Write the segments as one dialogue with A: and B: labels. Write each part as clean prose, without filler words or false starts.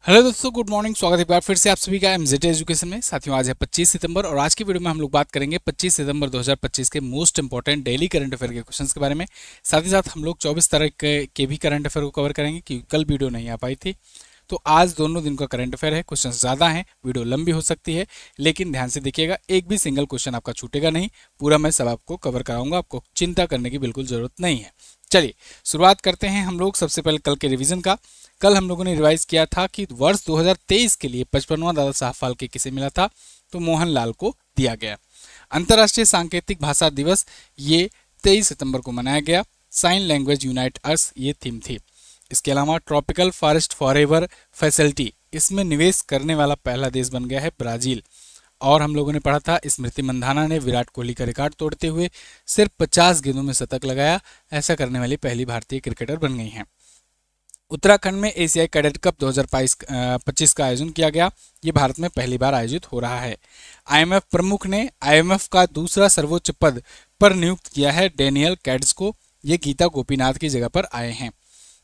A: Hello दोस्तों, good morning. स्वागत है एक बार फिर से आप सभी का एमजेड एजुकेशन में। साथियों, आज है 25 सितंबर और आज की वीडियो में हम लोग बात करेंगे 25 सितंबर 2025 के most important daily current affair के क्वेश्चंस के बारे में। साथ ही साथ हम लोग 24 तारीख के भी करंट अफेयर को कवर करेंगे क्योंकि कल वीडियो नहीं आ पाई थी। तो आज दोनों दिन का करंट अफेयर है। क्वेश्चन ज़्यादा हैं, वीडियो लंबी हो सकती है, लेकिन ध्यान से देखिएगा, एक भी सिंगल क्वेश्चन आपका छूटेगा नहीं। पूरा मैं सब आपको कवर कराऊंगा, आपको चिंता करने की बिल्कुल ज़रूरत नहीं है। चलिए शुरुआत करते हैं हम लोग सबसे पहले कल के रिवीजन का। कल हम लोगों ने रिवाइज किया था कि वर्ष 2023 के लिए 55वां दादा साहब फाल्के किसे मिला था, तो मोहन लाल को दिया गया। अंतर्राष्ट्रीय सांकेतिक भाषा दिवस ये 23 सितंबर को मनाया गया। साइन लैंग्वेज यूनाइट अस ये थीम थी। इसके अलावा ट्रॉपिकल फॉरेस्ट फॉरएवर फैसिलिटी, इसमें निवेश करने वाला पहला देश बन गया है ब्राजील। और हम लोगों ने पढ़ा था स्मृति मंधाना ने विराट कोहली का रिकॉर्ड तोड़ते हुए सिर्फ 50 गेंदों में शतक लगाया। ऐसा करने वाली पहली भारतीय क्रिकेटर बन गई हैं। उत्तराखंड में एशियाई कैडेट कप 2025 का आयोजन किया गया। ये भारत में पहली बार आयोजित हो रहा है। आईएमएफ प्रमुख ने आईएमएफ का दूसरा सर्वोच्च पद पर नियुक्त किया है डेनियल कैड्स को। ये गीता गोपीनाथ की जगह पर आए हैं।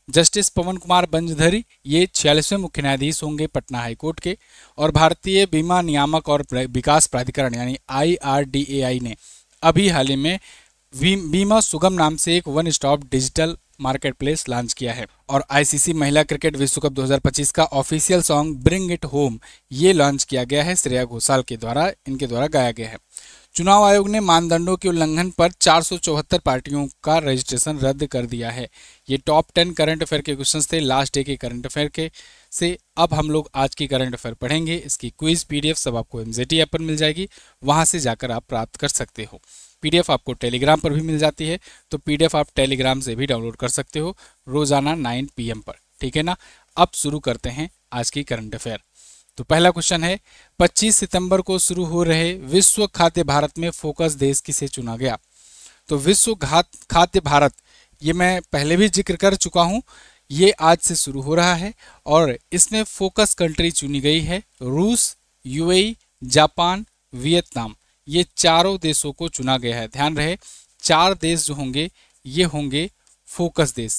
A: जस्टिस पवन कुमार बंजधरी ये 46वें मुख्य न्यायाधीश होंगे पटना हाईकोर्ट के। और भारतीय बीमा नियामक और विकास प्राधिकरण यानी IRDAI ने अभी हाल ही में बीमा सुगम नाम से एक one stop digital market place launch किया है। और आईसीसी महिला क्रिकेट विश्व कप 2025 का official song bring it home ये लॉन्च किया गया है। श्रेया घोषाल के द्वारा इनके द्वारा गाया गया है। चुनाव आयोग ने मानदंडों के उल्लंघन पर 474 पार्टियों का रजिस्ट्रेशन रद्द कर दिया है। ये टॉप 10 करंट अफेयर के क्वेश्चंस थे लास्ट डे के करंट अफेयर के से। अब हम लोग आज की करंट अफेयर पढ़ेंगे। इसकी क्विज PDF सब आपको एमजेटी ऐप पर मिल जाएगी, वहां से जाकर आप प्राप्त कर सकते हो। PDF आपको टेलीग्राम पर भी मिल जाती है, तो PDF आप टेलीग्राम से भी डाउनलोड कर सकते हो रोजाना 9 PM पर। ठीक है ना। अब शुरू करते हैं आज की करंट अफेयर। तो पहला क्वेश्चन है, 25 सितंबर को शुरू हो रहे विश्व खाद्य भारत में फोकस देश किसे चुना गया। तो विश्व खाद्य भारत ये मैं पहले भी जिक्र कर चुका हूं। ये आज से शुरू हो रहा है और इसमें फोकस कंट्री चुनी गई है रूस, UAE, जापान, वियतनाम। ये चारों देशों को चुना गया है। ध्यान रहे, 4 देश जो होंगे ये होंगे फोकस देश।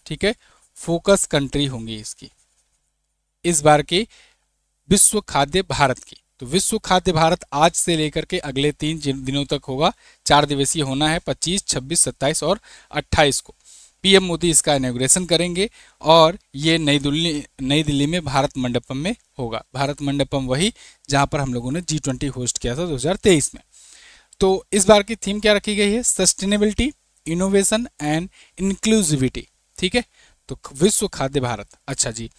A: ठीक है, फोकस कंट्री होंगी इसकी इस बार की विश्व खाद्य भारत की। तो विश्व खाद्य भारत आज से लेकर के अगले 3 दिनों तक होगा। 4 दिवसीय होना है, 25, 26, 27 और 28 को। PM मोदी इसका इनॉग्रेशन करेंगे और ये नई दिल्ली में भारत मंडपम में होगा। भारत मंडपम वही जहां पर हम लोगों ने G20 होस्ट किया था 2023 में। तो इस बार की थीम क्या रखी गई है, सस्टेनेबिलिटी, इनोवेशन एंड इंक्लूसिविटी। ठीक है, तो विश्व खाद्य भारत। अच्छा जी,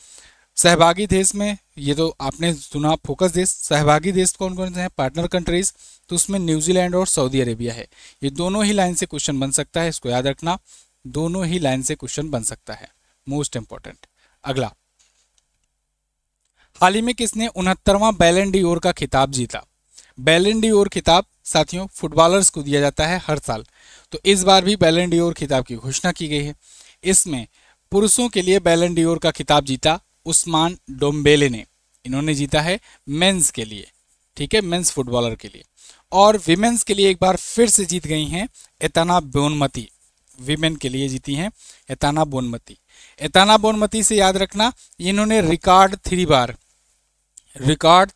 A: सहभागी देश में ये तो आपने सुना फोकस देश। सहभागी देश कौन कौन से हैं, पार्टनर कंट्रीज, तो उसमें न्यूजीलैंड और सऊदी अरेबिया है। ये दोनों ही लाइन से क्वेश्चन बन सकता है, इसको याद रखना। दोनों ही लाइन से क्वेश्चन बन सकता है, मोस्ट इंपॉर्टेंट। अगला, हाल ही में किसने 69वां बैलन डी ओर का खिताब जीता। बैलन डी ओर खिताब साथियों फुटबॉलर्स को दिया जाता है हर साल, तो इस बार भी बैलन डी ओर खिताब की घोषणा की गई है। इसमें पुरुषों के लिए बैलन डी ओर का खिताब जीता उस्मान डोम्बेले ने। इन्होंने जीता है मेंस के लिए। ठीक है, मेंस फुटबॉलर के लिए। और विमेंस के लिए एक बार फिर से जीत गई हैं एताना बोनमती। विमेन के लिए जीती हैं एताना बोनमती। एताना बोनमती से याद रखना, इन्होंने रिकॉर्ड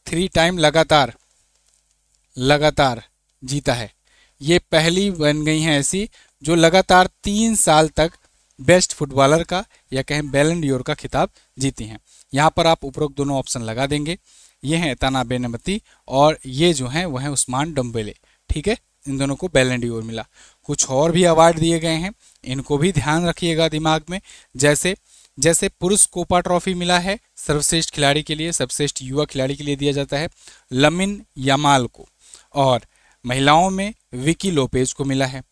A: 3 टाइम लगातार जीता है। ये पहली बन गई हैं ऐसी जो लगातार 3 साल तक बेस्ट फुटबॉलर का या कहें बैलन डी ओर का खिताब जीती हैं। यहाँ पर आप उपरोक्त दोनों ऑप्शन लगा देंगे। ये हैं एताना बोनमती और ये जो हैं वह हैं उस्मान डोम्बेले। ठीक है, इन दोनों को बैलन डी ओर मिला। कुछ और भी अवार्ड दिए गए हैं, इनको भी ध्यान रखिएगा दिमाग में। जैसे पुरुष कोपा ट्रॉफी मिला है सर्वश्रेष्ठ खिलाड़ी के लिए, सर्वश्रेष्ठ युवा खिलाड़ी के लिए दिया जाता है लमिन यमाल को। और महिलाओं में विकी लोपेज को मिला है।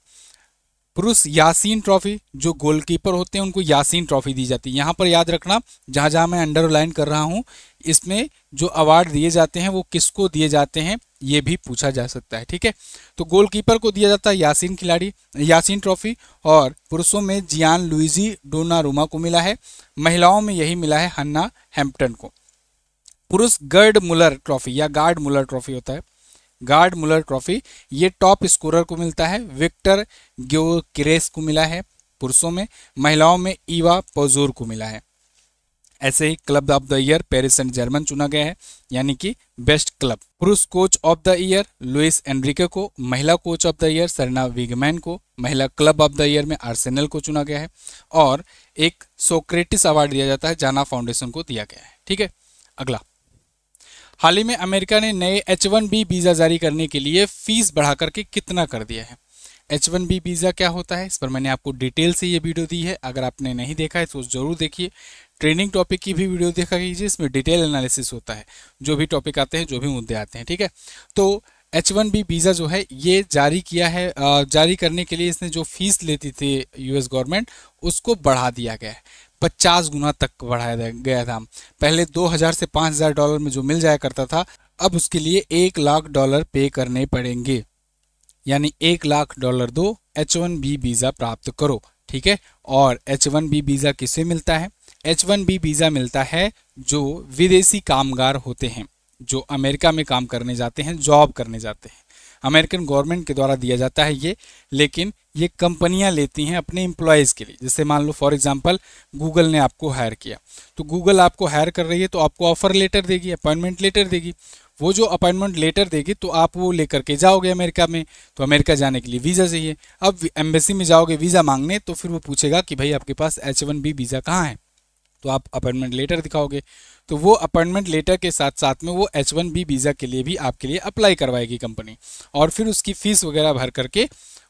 A: पुरुष यासीन ट्रॉफी, जो गोलकीपर होते हैं उनको यासीन ट्रॉफी दी जाती है। यहाँ पर याद रखना, जहाँ जहाँ मैं अंडरलाइन कर रहा हूँ, इसमें जो अवार्ड दिए जाते हैं वो किसको दिए जाते हैं ये भी पूछा जा सकता है। ठीक है, तो गोलकीपर को दिया जाता है यासीन ट्रॉफी। और पुरुषों में जियान लुइजी डोनारुमा को मिला है। महिलाओं में यही मिला है हन्ना हैम्पटन को। पुरुष गर्ड मुलर ट्रॉफी या गार्ड मुलर ट्रॉफी होता है, गार्ड मुलर ट्रॉफी, ये टॉप स्कोरर को मिलता है। विक्टर ग्योकेरेस को मिला है पुरुषों में। महिलाओं में ईवा पोजोर को मिला है। ऐसे ही club of the year Paris Saint Germain चुना गया है, यानी कि बेस्ट क्लब। पुरुष coach of the year Luis Enrique को, महिला coach of the year Sarina Wiegman को, महिला क्लब ऑफ द ईयर में आर्सेनल को चुना गया है, और एक सोक्रेटिस अवार्ड दिया जाता है, जाना फाउंडेशन को दिया गया है। ठीक है, अगला, हाल ही में अमेरिका ने नए H1B वीज़ा जारी करने के लिए फीस बढ़ा करके कितना कर दिया है। H1B वीज़ा क्या होता है, इस पर मैंने आपको डिटेल से ये वीडियो दी है, अगर आपने नहीं देखा है तो ज़रूर देखिए। ट्रेनिंग टॉपिक की भी वीडियो देखा कीजिए, इसमें डिटेल एनालिसिस होता है, जो भी टॉपिक आते हैं, जो भी मुद्दे आते हैं। ठीक है, तो H1B वीज़ा जो है ये जारी किया है, जारी करने के लिए इसने जो फीस लेती थी US गवर्नमेंट, उसको बढ़ा दिया गया है, 50 गुना तक बढ़ाया गया था। पहले $2000 से $5000 में जो मिल जाया करता था, अब उसके लिए $1 लाख पे करने पड़ेंगे, यानी $1 लाख दो, H1B वीज़ा प्राप्त करो। ठीक है, और H1B वीज़ा किसे मिलता है? H1B वीज़ा मिलता है जो विदेशी कामगार होते हैं, जो अमेरिका में काम करने जाते हैं, जॉब करने जाते हैं, अमेरिकन गवर्नमेंट के द्वारा दिया जाता है ये, लेकिन ये कंपनियां लेती हैं अपने एम्प्लॉयज़ के लिए। जैसे मान लो फॉर एग्जांपल गूगल ने आपको हायर किया, तो गूगल आपको हायर कर रही है, तो आपको ऑफर लेटर देगी, अपॉइंटमेंट लेटर देगी। वो जो अपॉइंटमेंट लेटर देगी तो आप वो लेकर के जाओगे अमेरिका में, तो अमेरिका जाने के लिए वीज़ा चाहिए। अब एम्बेसी में जाओगे वीज़ा मांगने, तो फिर वो पूछेगा कि भाई आपके पास H1B वीज़ा कहाँ है, तो आप अपॉइंटमेंट लेटर दिखाओगे, तो वो अपॉइंटमेंट लेटर के साथ साथ में वो H1B वीज़ा के लिए भी आपके लिए अप्लाई करवाएगी कंपनी, और फिर उसकी फ़ीस वगैरह भर करके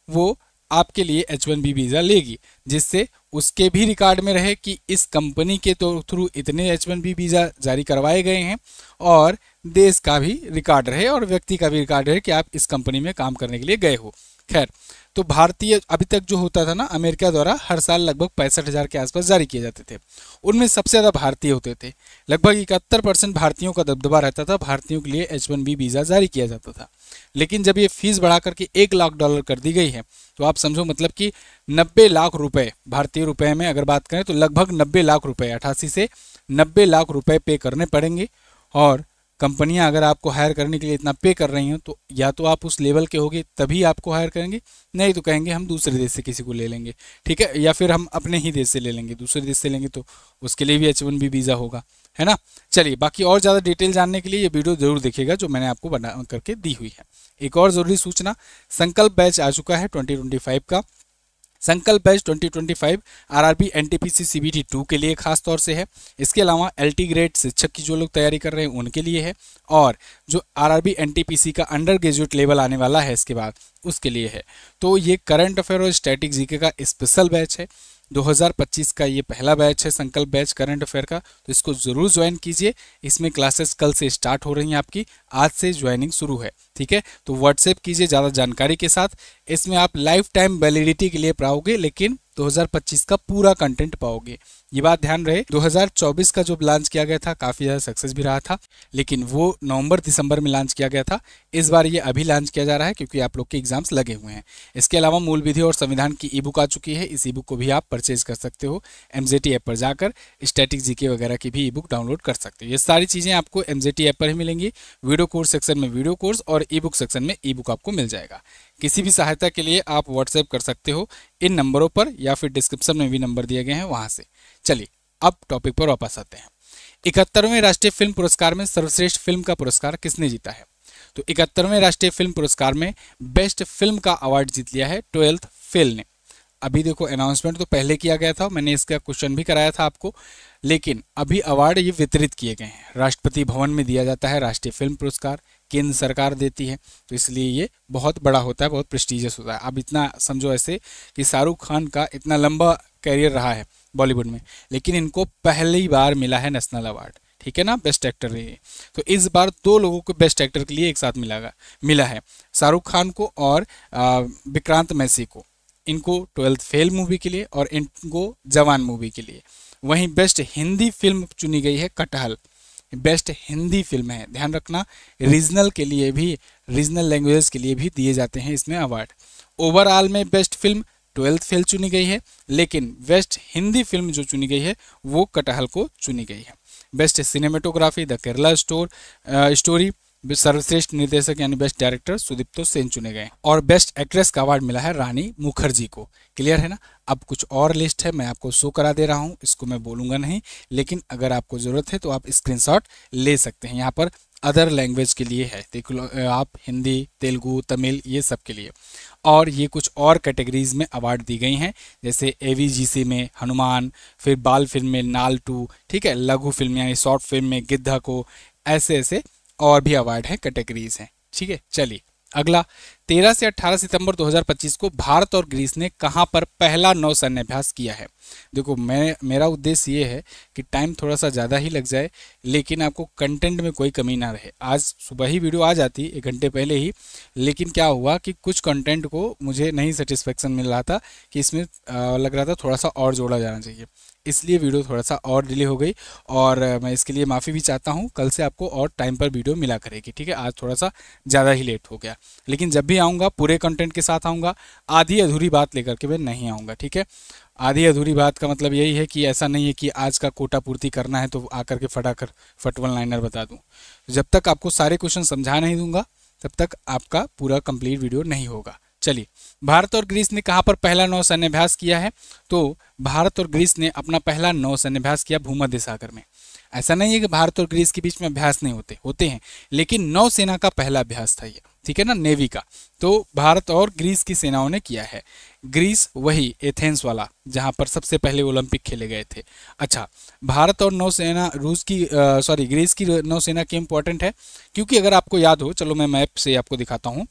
A: वो आपके लिए H1B वीज़ा लेगी, जिससे उसके भी रिकॉर्ड में रहे कि इस कंपनी के तो थ्रू इतने H1B वीज़ा जारी करवाए गए हैं, और देश का भी रिकॉर्ड रहे और व्यक्ति का भी रिकॉर्ड रहे कि आप इस कंपनी में काम करने के लिए गए हो। खैर, तो भारतीय अभी तक जो होता था ना, अमेरिका द्वारा हर साल लगभग 65,000 के आसपास जारी किए जाते थे, उनमें सबसे ज़्यादा भारतीय होते थे, लगभग 71% भारतीयों का दबदबा रहता था, भारतीयों के लिए H1B वीज़ा जारी किया जाता था। लेकिन जब ये फीस बढ़ा करके $1 लाख कर दी गई है, तो आप समझो मतलब कि 90 लाख रुपए, भारतीय रुपए में अगर बात करें तो लगभग 90 लाख रुपए, 88 से 90 लाख रुपए पे करने पड़ेंगे। और कंपनियां अगर आपको हायर करने के लिए इतना पे कर रही हैं, तो या तो आप उस लेवल के होगे तभी आपको हायर करेंगे, नहीं तो कहेंगे हम दूसरे देश से किसी को ले लेंगे। ठीक है, या फिर हम अपने ही देश से ले लेंगे, दूसरे देश से लेंगे तो उसके लिए भी H1B वीज़ा होगा, है ना। चलिए, बाकी और ज़्यादा डिटेल जानने के लिए ये वीडियो जरूर देखिएगा जो मैंने आपको बना करके दी हुई है। एक और ज़रूरी सूचना, संकल्प बैच आ चुका है 2025 का। संकल्प बैच 2025 RRB NTPC CBT 2 के लिए खास तौर से है। इसके अलावा LT ग्रेड शिक्षक की जो लोग तैयारी कर रहे हैं उनके लिए है, और जो RRB NTPC का अंडर ग्रेजुएट लेवल आने वाला है इसके बाद, उसके लिए है। तो ये करंट अफेयर और स्टैटिक जीके का स्पेशल बैच है। 2025 का ये पहला बैच है संकल्प बैच करंट अफेयर का, तो इसको ज़रूर ज्वाइन कीजिए। इसमें क्लासेस कल से स्टार्ट हो रही हैं आपकी, आज से ज्वाइनिंग शुरू है। ठीक है, तो व्हाट्सएप कीजिए ज़्यादा जानकारी के साथ। इसमें आप लाइफ टाइम वैलिडिटी के लिए पाओगे, लेकिन 2025 का पूरा कंटेंट पाओगे, ये बात ध्यान रहे। 2024 का जो लॉन्च किया गया था काफ़ी ज़्यादा सक्सेस भी रहा था, लेकिन वो नवंबर दिसंबर में लॉन्च किया गया था। इस बार ये अभी लॉन्च किया जा रहा है क्योंकि आप लोग के एग्जाम्स लगे हुए हैं। इसके अलावा मूल विधि और संविधान की ई बुक आ चुकी है, इस ई बुक को भी आप परचेज कर सकते हो। MZT ऐप पर जाकर स्टैटिक जीके वगैरह की भी ई बुक डाउनलोड कर सकते हो। ये सारी चीज़ें आपको MZT ऐप पर ही मिलेंगी। वीडियो कोर्स सेक्शन में वीडियो कोर्स और ई बुक सेक्शन में ई बुक आपको मिल जाएगा। किसी भी सहायता के लिए आप व्हाट्सएप कर सकते हो इन नंबरों पर, या फिर डिस्क्रिप्शन में भी नंबर दिए गए हैं वहाँ से। चलिए, अब टॉपिक पर वापस आते हैं। 71वें राष्ट्रीय फिल्म पुरस्कार में सर्वश्रेष्ठ फिल्म का पुरस्कार किसने जीता है? तो 71वें राष्ट्रीय फिल्म पुरस्कार में बेस्ट फिल्म का अवार्ड जीत लिया है 12th फेल ने। अभी देखो, अनाउंसमेंट तो पहले किया गया था, मैंने इसका क्वेश्चन भी कराया था आपको, लेकिन अभी अवार्ड ये वितरित किए गए हैं। राष्ट्रपति भवन में दिया जाता है राष्ट्रीय फिल्म पुरस्कार, केंद्र सरकार देती है, तो इसलिए ये बहुत बड़ा होता है, बहुत प्रेस्टिजियस होता है। अब इतना समझो ऐसे कि शाहरुख खान का इतना लंबा कैरियर रहा है बॉलीवुड में, लेकिन इनको पहली बार मिला है नेशनल अवार्ड। ठीक है ना, बेस्ट एक्टर रही। तो इस बार दो लोगों को बेस्ट एक्टर के लिए एक साथ मिला है, शाहरुख खान को और विक्रांत मैसी को। इनको 12th फेल मूवी के लिए और इनको जवान मूवी के लिए। वहीं बेस्ट हिंदी फिल्म चुनी गई है कटहल, बेस्ट हिंदी फिल्म है, ध्यान रखना। रीजनल के लिए भी, रीजनल लैंग्वेजेस के लिए भी दिए जाते हैं इसमें अवार्ड। ओवरऑल में बेस्ट फिल्म 12th फेल चुनी गई है, लेकिन बेस्ट हिंदी फिल्म जो चुनी गई है वो कटहल को चुनी गई है। Best cinematography the Kerala story, सर्वश्रेष्ठ निर्देशक यानी बेस्ट डायरेक्टर सुदीप्तो सेन चुने गए और बेस्ट एक्ट्रेस का अवार्ड मिला है रानी मुखर्जी को। क्लियर है ना। अब कुछ और लिस्ट है, मैं आपको शो करा दे रहा हूँ, इसको मैं बोलूँगा नहीं, लेकिन अगर आपको ज़रूरत है तो आप स्क्रीनशॉट ले सकते हैं। यहाँ पर अदर लैंग्वेज के लिए है, देख लो आप, हिंदी, तेलुगु, तमिल, ये सब के लिए। और ये कुछ और कैटेगरीज में अवार्ड दी गई हैं, जैसे एवीजीसी में हनुमान, फिर बाल फिल्म में नाल 2, ठीक है, लघु फिल्म यानी शॉर्ट फिल्म में गिद्धा को, ऐसे ऐसे और भी अवार्ड हैं, कैटेगरीज हैं। ठीक है, चलिए अगला। 13 से 18 सितंबर 2025 को भारत और ग्रीस ने कहां पर पहला नौसैन्य अभ्यास किया है? देखो, मेरा उद्देश्य ये है कि टाइम थोड़ा सा ज़्यादा ही लग जाए, लेकिन आपको कंटेंट में कोई कमी ना रहे। आज सुबह ही वीडियो आ जाती 1 घंटे पहले ही, लेकिन क्या हुआ कि कुछ कंटेंट को मुझे नहीं सेटिस्फेक्शन मिल रहा था कि इसमें लग रहा था थोड़ा सा और जोड़ा जाना चाहिए, इसलिए वीडियो थोड़ा सा और डिले हो गई और मैं इसके लिए माफ़ी भी चाहता हूँ। कल से आपको और टाइम पर वीडियो मिला करेगी। ठीक है, आज थोड़ा सा ज़्यादा ही लेट हो गया, लेकिन जब भी आऊँगा पूरे कंटेंट के साथ आऊँगा, आधी अधूरी बात लेकर के मैं नहीं आऊँगा। ठीक है, आधी अधूरी बात का मतलब यही है कि ऐसा नहीं है कि आज का कोटा पूर्ति करना है तो आकर के फटाकर फटवन लाइनर बता दूँ। जब तक आपको सारे क्वेश्चन समझा नहीं दूंगा तब तक आपका पूरा कंप्लीट वीडियो नहीं होगा। चलिए, भारत और ग्रीस ने कहाँ पर पहला नौसैन्य अभ्यास किया है? तो भारत और ग्रीस ने अपना पहला नौसैन्य अभ्यास किया भूमध्य सागर में। ऐसा नहीं है कि भारत और ग्रीस के बीच में अभ्यास नहीं होते हैं, लेकिन नौसेना का पहला अभ्यास था ये, ठीक है ना, नेवी का। तो भारत और ग्रीस की सेनाओं ने किया है। ग्रीस वही एथेंस वाला जहाँ पर सबसे पहले ओलंपिक खेले गए थे। अच्छा, भारत और नौसेना ग्रीस की नौसेना क्यों इंपॉर्टेंट है? क्योंकि अगर आपको याद हो, चलो मैं मैप से आपको दिखाता हूँ।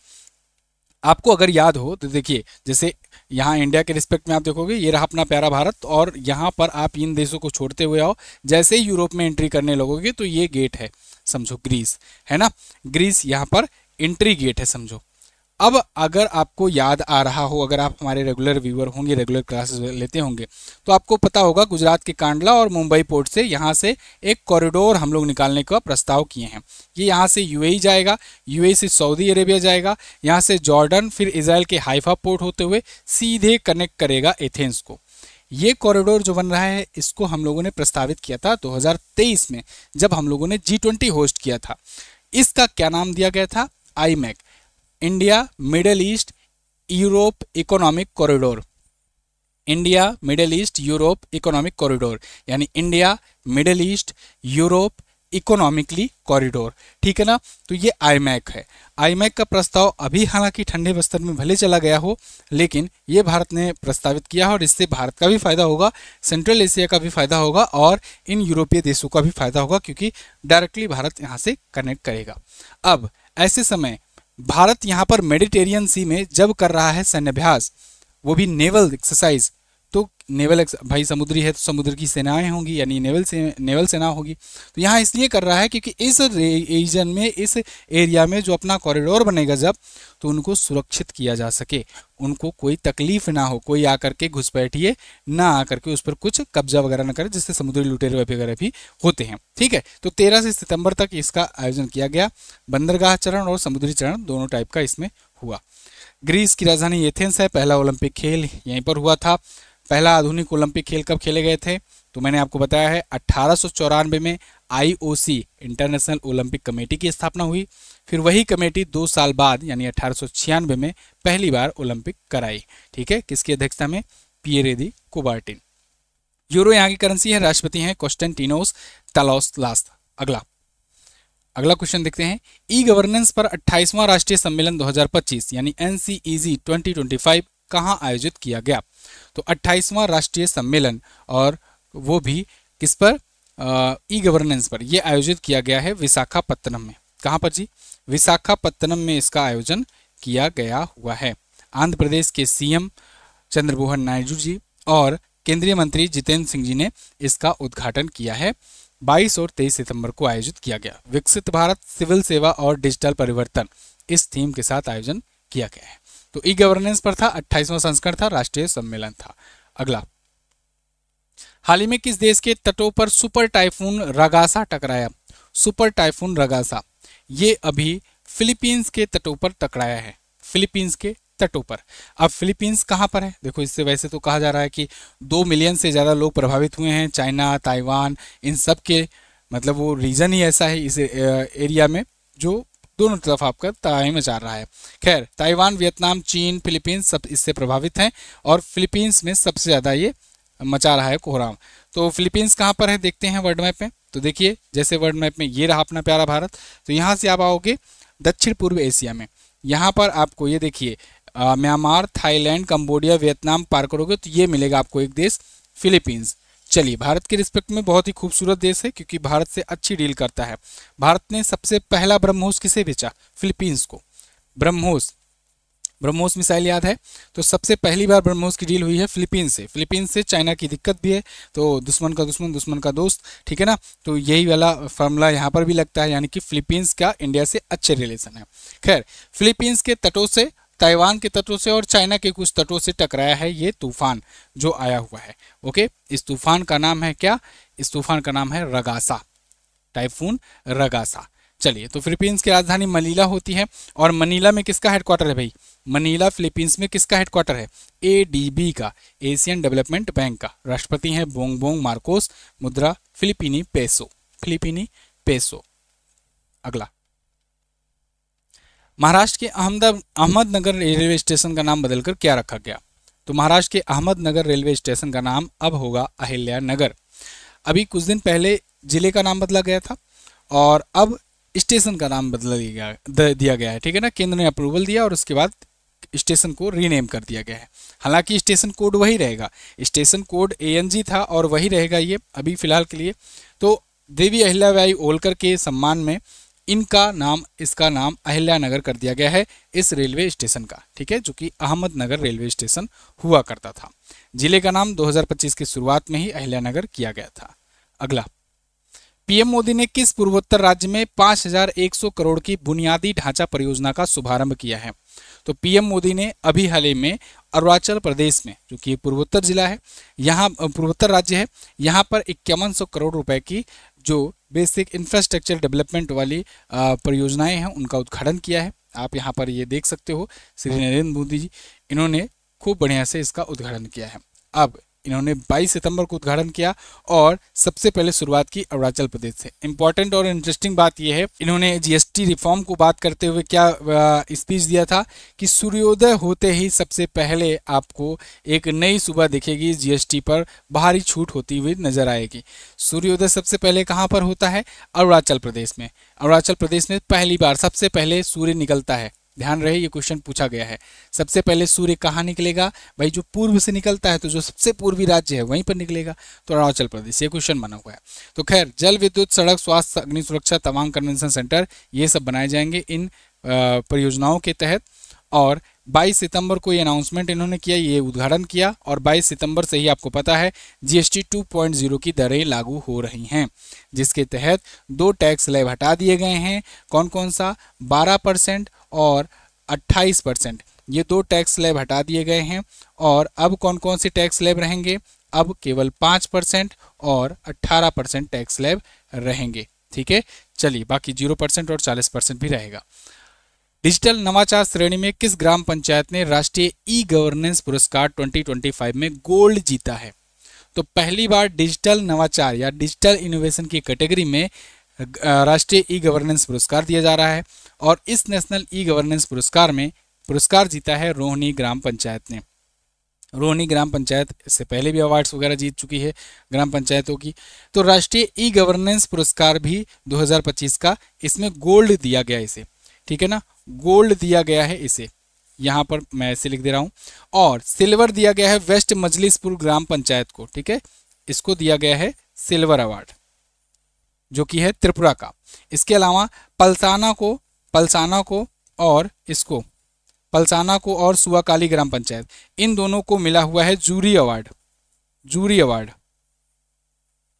A: आपको अगर याद हो तो देखिए, जैसे यहाँ इंडिया के रिस्पेक्ट में आप देखोगे, ये रहा अपना प्यारा भारत, और यहाँ पर आप इन देशों को छोड़ते हुए आओ, जैसे ही यूरोप में एंट्री करने लगोगे तो ये गेट है, समझो ग्रीस है ना। ग्रीस यहाँ पर एंट्री गेट है, समझो। अब अगर आपको याद आ रहा हो, अगर आप हमारे रेगुलर व्यूअर होंगे, रेगुलर क्लासेस लेते होंगे, तो आपको पता होगा गुजरात के कांडला और मुंबई पोर्ट से यहाँ से एक कॉरिडोर हम लोग निकालने का प्रस्ताव किए हैं। ये यहाँ से यूएई जाएगा, यूएई से सऊदी अरेबिया जाएगा, यहाँ से जॉर्डन, फिर इजराइल के हाइफा पोर्ट होते हुए सीधे कनेक्ट करेगा एथेंस को। ये कॉरिडोर जो बन रहा है, इसको हम लोगों ने प्रस्तावित किया था 2023 में, जब हम लोगों ने G20 होस्ट किया था। इसका क्या नाम दिया गया था? IMEC, India Middle East Europe Economic Corridor. India Middle East Europe Economic Corridor, यानी India Middle East Europe economically corridor, ठीक है ना। तो ये आईमैक है। आईमैक का प्रस्ताव अभी हालांकि ठंडे बस्तर में भले चला गया हो, लेकिन ये भारत ने प्रस्तावित किया है और इससे भारत का भी फायदा होगा, सेंट्रल एशिया का भी फायदा होगा और इन यूरोपीय देशों का भी फायदा होगा, क्योंकि डायरेक्टली भारत यहाँ से कनेक्ट करेगा। अब ऐसे समय भारत यहाँ पर मेडिटेरियन सी में जब कर रहा है सैन्य अभ्यास, वो भी नेवल एक्सरसाइज, तो नेवल भाई समुद्री है तो समुद्र की सेनाएं होंगी, यानी नेवल सेना होगी। तो यहाँ इसलिए कर रहा है क्योंकि इस रीजन में, इस एरिया में जो अपना कॉरिडोर बनेगा जब, तो उनको सुरक्षित किया जा सके, उनको कोई तकलीफ ना हो, कोई आकर के घुसपैठिए ना आकर के उस पर कुछ कब्जा वगैरह ना करे, जिससे समुद्री लुटेरे वगैरह भी होते हैं। ठीक है, तो 13 से सितंबर तक इसका आयोजन किया गया। बंदरगाह चरण और समुद्री चरण दोनों टाइप का इसमें हुआ। ग्रीस की राजधानी एथेंस है। पहला ओलंपिक खेल यहीं पर हुआ था। पहला आधुनिक ओलंपिक खेल कब खेले गए थे? तो मैंने आपको बताया है 1894 में IOC इंटरनेशनल ओलंपिक कमेटी की स्थापना हुई। फिर वही कमेटी 2 साल बाद यानी 1896 में पहली बार ओलंपिक कराई। ठीक है, किसकी अध्यक्षता में? पियरे दी कुबार्टिन। यूरो यहाँ की करेंसी है। राष्ट्रपति हैं कॉन्स्टेंटिनोस तालौसलास। अगला क्वेश्चन देखते हैं। ई गवर्नेंस पर 28वां राष्ट्रीय सम्मेलन 2025 यानी NCEG 2025 कहाँ आयोजित किया गया? तो 28वां राष्ट्रीय सम्मेलन, और वो भी किस पर? ई गवर्नेंस पर। यह आयोजित किया गया है विशाखापत्तनम में। कहाँ पर जी? विशाखापत्तनम में इसका आयोजन किया गया हुआ है। आंध्र प्रदेश के CM चंद्रमोहन नायडू जी और केंद्रीय मंत्री जितेंद्र सिंह जी ने इसका उद्घाटन किया है। 22 और 23 सितंबर को आयोजित किया गया। विकसित भारत, सिविल सेवा और डिजिटल परिवर्तन, इस थीम के साथ आयोजन किया गया है। तो ई गवर्नेंस पर था, 28वां संस्करण था, राष्ट्रीय सम्मेलन था। अगला, हाल ही में किस देश के तटों पर सुपर टाइफून रगासा टकराया? सुपर टाइफून रगासा ये अभी फिलीपींस के तटों पर टकराया है। फिलीपींस के तटों पर। अब फिलीपींस कहाँ पर है? देखो, इससे वैसे तो कहा जा रहा है कि 2 मिलियन से ज़्यादा लोग प्रभावित हुए हैं। चाइना, ताइवान, इन सब के मतलब वो रीजन ही ऐसा है इस एरिया में जो दोनों तरफ आपका तबाही मचा रहा है। खैर, ताइवान, वियतनाम, चीन, फिलीपींस सब इससे प्रभावित हैं और फिलीपींस में सबसे ज़्यादा ये मचा रहा है कोहराम। तो फिलीपींस कहाँ पर है देखते हैं वर्ल्ड मैप में। तो देखिए, जैसे वर्ल्ड मैप में ये रहा अपना प्यारा भारत, तो यहाँ से आप आओगे दक्षिण पूर्व एशिया में, यहाँ पर आपको ये देखिए म्यांमार, थाईलैंड, कंबोडिया, वियतनाम पार करोगे तो ये मिलेगा आपको एक देश फिलीपींस। चलिए, भारत के रिस्पेक्ट में बहुत ही खूबसूरत देश है क्योंकि भारत से अच्छी डील करता है। भारत ने सबसे पहला ब्रह्मोस किसे बेचा? फिलीपींस को। ब्रह्मोस मिसाइल याद है, तो सबसे पहली बार ब्रह्मोस की डील हुई है फिलीपींस से। फिलीपींस से चाइना की दिक्कत भी है, तो दुश्मन का दुश्मन दुश्मन का दोस्त, ठीक है ना। तो यही वाला फॉर्मूला यहाँ पर भी लगता है, यानी कि फिलीपींस का इंडिया से अच्छे रिलेशन है। खैर, फिलीपींस के तटों से, ताइवान के तटों से और चाइना के कुछ तटों से टकराया है ये तूफान जो आया हुआ है। ओके, इस तूफान का नाम है क्या? इस तूफान का नाम है रगासा, टाइफून रगासा। चलिए, तो फिलीपींस की राजधानी मनीला होती है और मनीला में किसका हेडक्वार्टर है भाई? मनीला फिलीपींस में किसका हेडक्वार्टर है? एडीबी का, एशियन डेवलपमेंट बैंक का। राष्ट्रपति हैं बोंगबोंग मार्कोस। मुद्रा फिलीपीनी पेसो, फिलीपीनी पेसो। अगला, महाराष्ट्र के अहमदनगर रेलवे स्टेशन का नाम बदलकर क्या रखा गया? तो महाराष्ट्र के अहमदनगर रेलवे स्टेशन का नाम अब होगा अहिल्या नगर। अभी कुछ दिन पहले जिले का नाम बदला गया था और अब स्टेशन का नाम बदला दिया गया है, ठीक है ना। केंद्र ने अप्रूवल दिया और उसके बाद स्टेशन को रीनेम कर दिया गया है। हालांकि स्टेशन कोड वही रहेगा, स्टेशन कोड ANG था और वही रहेगा ये अभी फिलहाल के लिए। तो देवी अहिल्याबाई होलकर के सम्मान में इसका नाम अहिल्यानगर कर दिया गया है इस रेलवे स्टेशन का, ठीक है, जो कि अहमदनगर रेलवे स्टेशन हुआ करता था। जिले का नाम 2025 की शुरुआत में ही अहिल्यानगर किया गया था। अगला, पीएम मोदी ने किस पूर्वोत्तर राज्य में 5100 करोड़ की बुनियादी ढांचा परियोजना का शुभारंभ किया है? तो पीएम मोदी ने अभी हाल ही में अरुणाचल प्रदेश में, जो कि पूर्वोत्तर जिला है, यहाँ पूर्वोत्तर राज्य है, यहाँ पर 5100 करोड़ रुपए की जो बेसिक इंफ्रास्ट्रक्चर डेवलपमेंट वाली परियोजनाएं हैं उनका उद्घाटन किया है। आप यहाँ पर ये देख सकते हो, श्री नरेंद्र मोदी जी इन्होंने खूब बढ़िया से इसका उद्घाटन किया है। अब इन्होंने 22 सितंबर को उद्घाटन किया और सबसे पहले शुरुआत की अरुणाचल प्रदेश से। इंपॉर्टेंट और इंटरेस्टिंग बात यह है, इन्होंने GST रिफॉर्म को बात करते हुए क्या स्पीच दिया था कि सूर्योदय होते ही सबसे पहले आपको एक नई सुबह दिखेगी, GST पर भारी छूट होती हुई नजर आएगी। सूर्योदय सबसे पहले कहाँ पर होता है? अरुणाचल प्रदेश में। अरुणाचल प्रदेश में पहली बार सबसे पहले सूर्य निकलता है। ध्यान रहे, ये क्वेश्चन पूछा गया है। सबसे पहले सूर्य कहाँ निकलेगा भाई? जो पूर्व से निकलता है, तो जो सबसे पूर्वी राज्य है वहीं पर निकलेगा, तो अरुणाचल प्रदेश। ये क्वेश्चन बना हुआ है। तो खैर, जल विद्युत, सड़क, स्वास्थ्य, अग्नि सुरक्षा, तवांग कन्वेंशन सेंटर, ये सब बनाए जाएंगे इन परियोजनाओं के तहत। और 22 सितंबर को ये अनाउंसमेंट इन्होंने किया, ये उद्घाटन किया और 22 सितंबर से ही आपको पता है GST 2.0 की दरें लागू हो रही हैं, जिसके तहत 2 टैक्स स्लैब हटा दिए गए हैं। कौन कौन सा? 12% और 28%, ये 2 टैक्स स्लैब हटा दिए गए हैं। और अब कौन कौन से टैक्स स्लैब रहेंगे? अब केवल 5% और 18% टैक्स स्लैब रहेंगे, ठीक है। चलिए, बाकी 0% और 40% भी रहेगा। डिजिटल नवाचार श्रेणी में किस ग्राम पंचायत ने राष्ट्रीय ई-गवर्नेंस पुरस्कार 2025 में गोल्ड जीता है? तो पहली बार डिजिटल नवाचार या डिजिटल इनोवेशन की कैटेगरी में राष्ट्रीय ई-गवर्नेंस पुरस्कार दिया जा रहा है और इस नेशनल ई-गवर्नेंस पुरस्कार में पुरस्कार जीता है रोहिणी ग्राम पंचायत ने। रोहिणी ग्राम पंचायत इससे पहले भी अवार्ड्स वगैरह जीत चुकी है ग्राम पंचायतों की। तो राष्ट्रीय ई-गवर्नेंस पुरस्कार भी 2025 का इसमें गोल्ड दिया गया इसे, ठीक है ना, गोल्ड दिया गया है इसे, यहाँ पर मैं ऐसे लिख दे रहा हूँ। और सिल्वर दिया गया है वेस्ट मजलिसपुर ग्राम पंचायत को, ठीक है, इसको दिया गया है सिल्वर अवार्ड, जो कि है त्रिपुरा का। इसके अलावा पलसाना को और सुआकाली ग्राम पंचायत, इन दोनों को मिला हुआ है जूरी अवार्ड,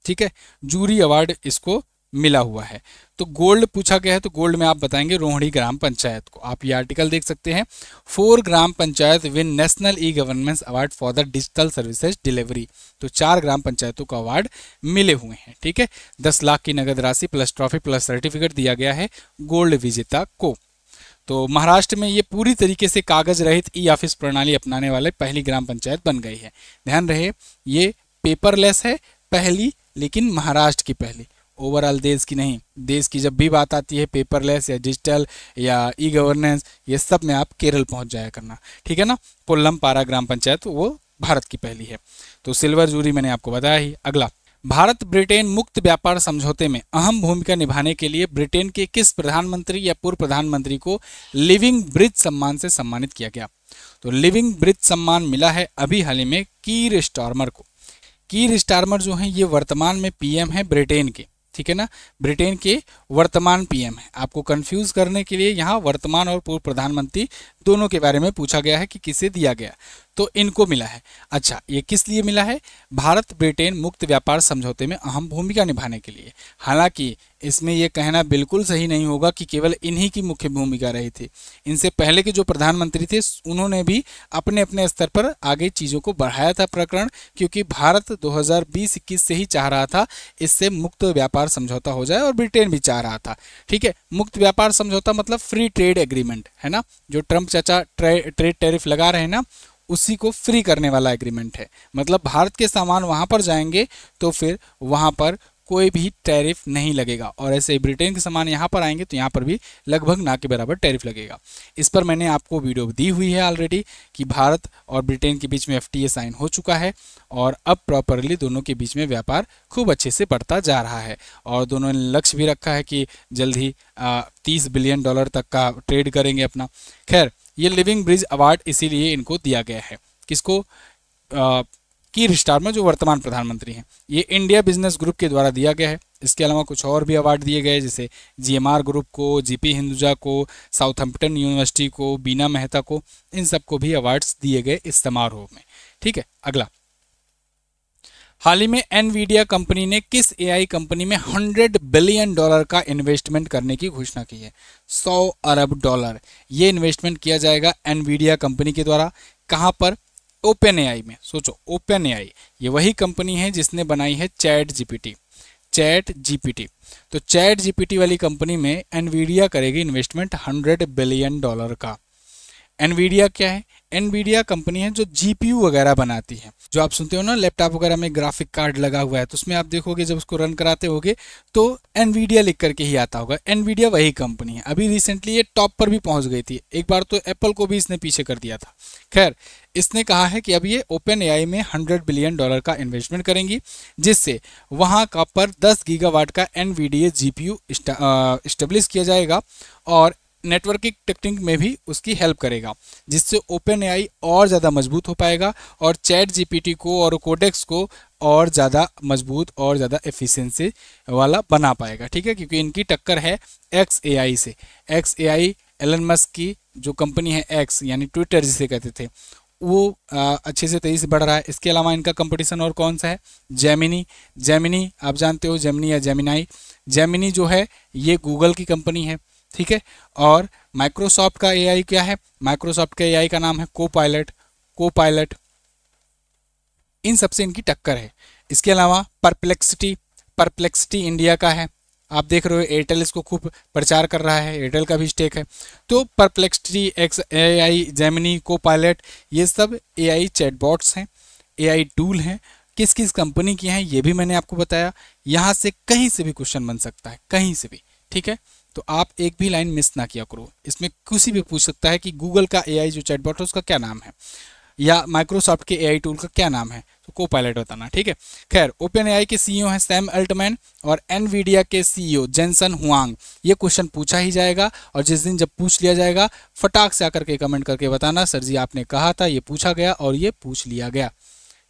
A: ठीक है, जूरी अवार्ड इसको मिला हुआ है। तो गोल्ड पूछा गया है, तो गोल्ड में आप बताएंगे रोहिणी ग्राम पंचायत को। आप ये आर्टिकल देख सकते हैं, 4 gram panchayat win national e governance award for the digital services delivery. तो 4 ग्राम पंचायतों को अवार्ड मिले हुए हैं, ठीक है। 10 लाख की नगद राशि प्लस ट्रॉफी प्लस सर्टिफिकेट दिया गया है गोल्ड विजेता को। तो महाराष्ट्र में ये पूरी तरीके से कागज रहित ई ऑफिस प्रणाली अपनाने वाले पहली ग्राम पंचायत बन गई है। ध्यान रहे, ये पेपरलेस है पहली, लेकिन महाराष्ट्र की पहली। ओवरऑल देश की नहीं। देश की जब भी बात आती है पेपरलेस या डिजिटल या ई गवर्नेंस, ये सब में आप केरल पहुंच जाया करना, ठीक है ना। पोल्लमपारा ग्राम पंचायत वो भारत की पहली है। तो सिल्वर जूरी मैंने आपको बताया ही। अगला, भारत ब्रिटेन मुक्त व्यापार समझौते में अहम भूमिका निभाने के लिए ब्रिटेन के किस प्रधानमंत्री या पूर्व प्रधानमंत्री को लिविंग ब्रिज सम्मान से सम्मानित किया गया? तो लिविंग ब्रिज सम्मान मिला है अभी हाल ही में कीर स्टारमर को। कीर स्टारमर जो हैं ये वर्तमान में पीएम है ब्रिटेन के, ठीक है ना। ब्रिटेन के वर्तमान पीएम है। आपको कंफ्यूज करने के लिए यहाँ वर्तमान और पूर्व प्रधानमंत्री दोनों के बारे में पूछा गया है कि किसे दिया गया, तो इनको मिला है। अच्छा, ये किस लिए मिला है? भारत ब्रिटेन मुक्त व्यापार समझौते में अहम भूमिका निभाने के लिए। हालांकि इसमें यह कहना बिल्कुल सही नहीं होगा कि केवल इन्हीं की मुख्य भूमिका रही थी। इनसे पहले के जो प्रधानमंत्री थे उन्होंने भी अपने अपने स्तर पर आगे चीज़ों को बढ़ाया था प्रकरण, क्योंकि भारत 2020-21 से ही चाह रहा था इससे मुक्त व्यापार समझौता हो जाए और ब्रिटेन भी चाह रहा था, ठीक है। मुक्त व्यापार समझौता मतलब फ्री ट्रेड एग्रीमेंट है ना। जो ट्रंप चाचा ट्रेड टैरिफ लगा रहे हैं ना, उसी को फ्री करने वाला एग्रीमेंट है। मतलब भारत के सामान वहां पर जाएंगे तो फिर वहां पर कोई भी टैरिफ नहीं लगेगा, और ऐसे ही ब्रिटेन के सामान यहाँ पर आएंगे तो यहाँ पर भी लगभग ना के बराबर टैरिफ लगेगा। इस पर मैंने आपको वीडियो दी हुई है ऑलरेडी कि भारत और ब्रिटेन के बीच में FTA साइन हो चुका है और अब प्रॉपरली दोनों के बीच में व्यापार खूब अच्छे से बढ़ता जा रहा है, और दोनों ने लक्ष्य भी रखा है कि जल्द ही $30 बिलियन तक का ट्रेड करेंगे अपना। खैर, ये लिविंग ब्रिज अवार्ड इसीलिए इनको दिया गया है। किसको? कीर स्टारमर जो वर्तमान प्रधानमंत्री हैं। ये इंडिया बिजनेस ग्रुप के द्वारा दिया गया है। इसके अलावा कुछ और भी अवार्ड दिए गए, जैसे GMR ग्रुप को, GP हिंदुजा को, साउथहैम्पटन यूनिवर्सिटी को, बीना मेहता को, इन सबको भी अवार्ड्स दिए गए इस समारोह में, ठीक है। अगला, हाल ही में एनवीडिया कंपनी ने किस AI कंपनी में $100 बिलियन का इन्वेस्टमेंट करने की घोषणा की है? $100 अरब ये इन्वेस्टमेंट किया जाएगा एनवीडिया कंपनी के द्वारा। कहाँ पर? ओपन AI में। सोचो, ओपन AI ये वही कंपनी है जिसने बनाई है चैट जीपीटी। तो चैट जीपीटी वाली कंपनी में एनवीडिया करेगी इन्वेस्टमेंट $100 बिलियन का। एनवीडिया क्या है? एनवीडिया कंपनी है जो GPU वगैरह बनाती है। जो आप सुनते हो ना लैपटॉप वगैरह में ग्राफिक कार्ड लगा हुआ है, तो उसमें आप देखोगे जब उसको रन कराते होगे तो एनवीडिया लिख करके ही आता होगा। एनवीडिया वही कंपनी है। अभी रिसेंटली ये टॉप पर भी पहुंच गई थी, एक बार तो एप्पल को भी इसने पीछे कर दिया था। खैर, इसने कहा है कि अब ये ओपन AI में $100 बिलियन का इन्वेस्टमेंट करेंगी, जिससे वहाँ का पर 10 गीगावाट का एनवीडिया GPU इस्टेब्लिश किया जाएगा और नेटवर्किंग टेक्निक में भी उसकी हेल्प करेगा, जिससे ओपन AI और ज़्यादा मजबूत हो पाएगा और चैट जीपीटी को और कोडेक्स को और ज़्यादा मजबूत और ज़्यादा एफिशिएंसी वाला बना पाएगा, ठीक है। क्योंकि इनकी टक्कर है XAI से। XAI एलन मस्क की जो कंपनी है, X यानी ट्विटर जिसे कहते थे, वो अच्छे से तेजी से बढ़ रहा है। इसके अलावा इनका कंपटीशन और कौन सा है? जेमिनी आप जानते हो, जेमिनी या जेमिनाई। जेमिनी जो है ये गूगल की कंपनी है, ठीक है। और माइक्रोसॉफ्ट का AI क्या है? माइक्रोसॉफ्ट का AI का नाम है कोपायलट। इन सबसे इनकी टक्कर है। इसके अलावा परप्लेक्सिटी इंडिया का है। आप देख रहे हो एयरटेल इसको खूब प्रचार कर रहा है, एयरटेल का भी स्टेक है। तो परप्लेक्सिटी, XAI, जेमिनी, कोपायलट, ये सब AI चैटबॉट्स हैं, AI टूल हैं। किस किस कंपनी की हैं ये भी मैंने आपको बताया। यहाँ से कहीं से भी क्वेश्चन बन सकता है, कहीं से भी, ठीक है। तो आप एक भी लाइन मिस ना किया करो। इसमें किसी भी पूछ सकता है कि गूगल का AI जो चैटबॉट है उसका क्या नाम है, या माइक्रोसॉफ्ट के AI टूल का क्या नाम है, तो कोपायलट बताना, ठीक है। खैर, ओपन AI के CEO हैं सैम अल्टमैन और एनवीडिया के CEO जेनसन हुआंग। ये क्वेश्चन पूछा ही जाएगा, और जिस दिन जब पूछ लिया जाएगा फटाक से आकर के कमेंट करके बताना, सर जी आपने कहा था, ये पूछा गया और ये पूछ लिया गया,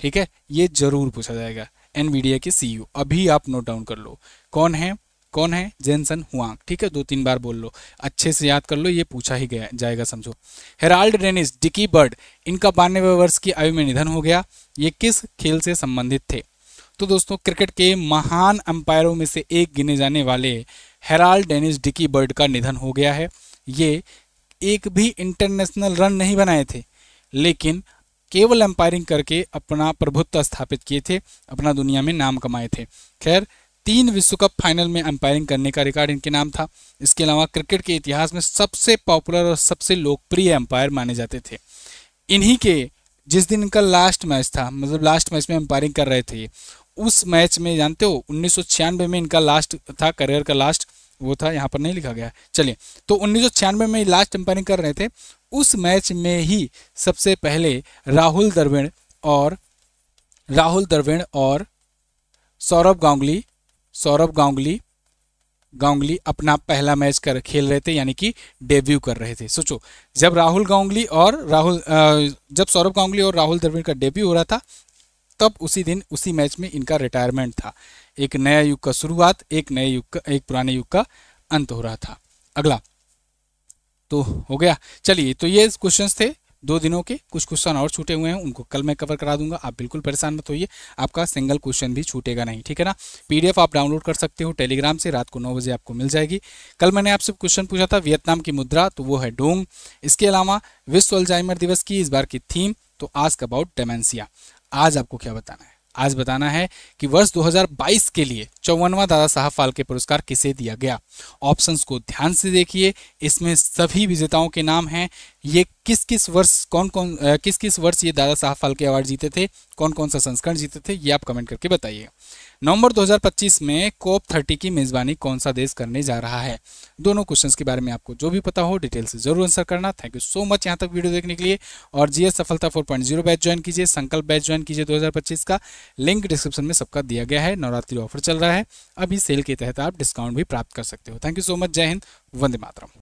A: ठीक है। ये जरूर पूछा जाएगा। एनवीडिया के CEO अभी आप नोट डाउन कर लो, कौन है जेनसन हुआंग, ठीक है। 2-3 बार बोल लो, अच्छे से याद कर लो, ये पूछा ही गया जाएगा, समझो। हेराल्ड डेनिस, डिकी बर्ड, इनका 92वें वर्ष की आयु में निधन हो गया। ये किस खेल से संबंधित थे? तो दोस्तों, क्रिकेट के महान अंपायरों में से एक गिने जाने वाले हेराल्ड डेनिस डिकी बर्ड का निधन हो गया है। ये एक भी इंटरनेशनल रन नहीं बनाए थे, लेकिन केवल अंपायरिंग करके अपना प्रभुत्व स्थापित किए थे, अपना दुनिया में नाम कमाए थे। खैर, 3 विश्व कप फाइनल में अंपायरिंग करने का रिकॉर्ड इनके नाम था। इसके अलावा क्रिकेट के इतिहास में सबसे पॉपुलर और सबसे लोकप्रिय अंपायर माने जाते थे। इन्हीं के जिस दिन इनका लास्ट मैच था, मतलब लास्ट मैच में अंपायरिंग कर रहे थे, उस मैच में जानते हो 1996 में इनका लास्ट था, करियर का लास्ट वो था, यहाँ पर नहीं लिखा गया है, चलिए। तो 1996 में लास्ट अंपायरिंग कर रहे थे। उस मैच में ही सबसे पहले राहुल द्रविड़ और सौरभ गांगुली अपना पहला मैच खेल रहे थे, यानी कि डेब्यू कर रहे थे। सोचो, जब सौरभ गांगुली और राहुल द्रविड़ का डेब्यू हो रहा था, तब उसी दिन उसी मैच में इनका रिटायरमेंट था। एक नया युग का शुरुआत, एक पुराने युग का अंत हो रहा था। अगला तो हो गया। चलिए, तो ये क्वेश्चंस थे 2 दिनों के। कुछ क्वेश्चन और छूटे हुए हैं, उनको कल मैं कवर करा दूंगा। आप बिल्कुल परेशान मत होइए, आपका सिंगल क्वेश्चन भी छूटेगा नहीं, ठीक है ना। पीडीएफ आप डाउनलोड कर सकते हो टेलीग्राम से, रात को 9 बजे आपको मिल जाएगी। कल मैंने आपसे क्वेश्चन पूछा था वियतनाम की मुद्रा, तो वो है डोंग। इसके अलावा विश्व अल्जाइमर दिवस की इस बार की थीम, तो आस्क अबाउट डेमेंशिया। आज आपको क्या बताना है? आज बताना है कि वर्ष 2022 के लिए 54वां दादा साहब फाल्के पुरस्कार किसे दिया गया। ऑप्शंस को ध्यान से देखिए, इसमें सभी विजेताओं के नाम हैं। ये किस किस वर्ष ये दादा साहब फाल्के अवार्ड जीते थे, कौन कौन सा संस्करण जीते थे, ये आप कमेंट करके बताइए। नवंबर 2025 में COP30 की मेजबानी कौन सा देश करने जा रहा है। दोनों क्वेश्चंस के बारे में आपको जो भी पता हो डिटेल से जरूर आंसर करना। थैंक यू सो मच यहाँ तक वीडियो देखने के लिए। और जीएस सफलता 4.0 बैच ज्वाइन कीजिए, संकल्प बैच ज्वाइन कीजिए 2025 का। लिंक डिस्क्रिप्शन में सबका दिया गया है। नवरात्रि ऑफर चल रहा है, अभी सेल के तहत आप डिस्काउंट भी प्राप्त कर सकते हो। Thank you so much. जय हिंद, वंदे मातरम।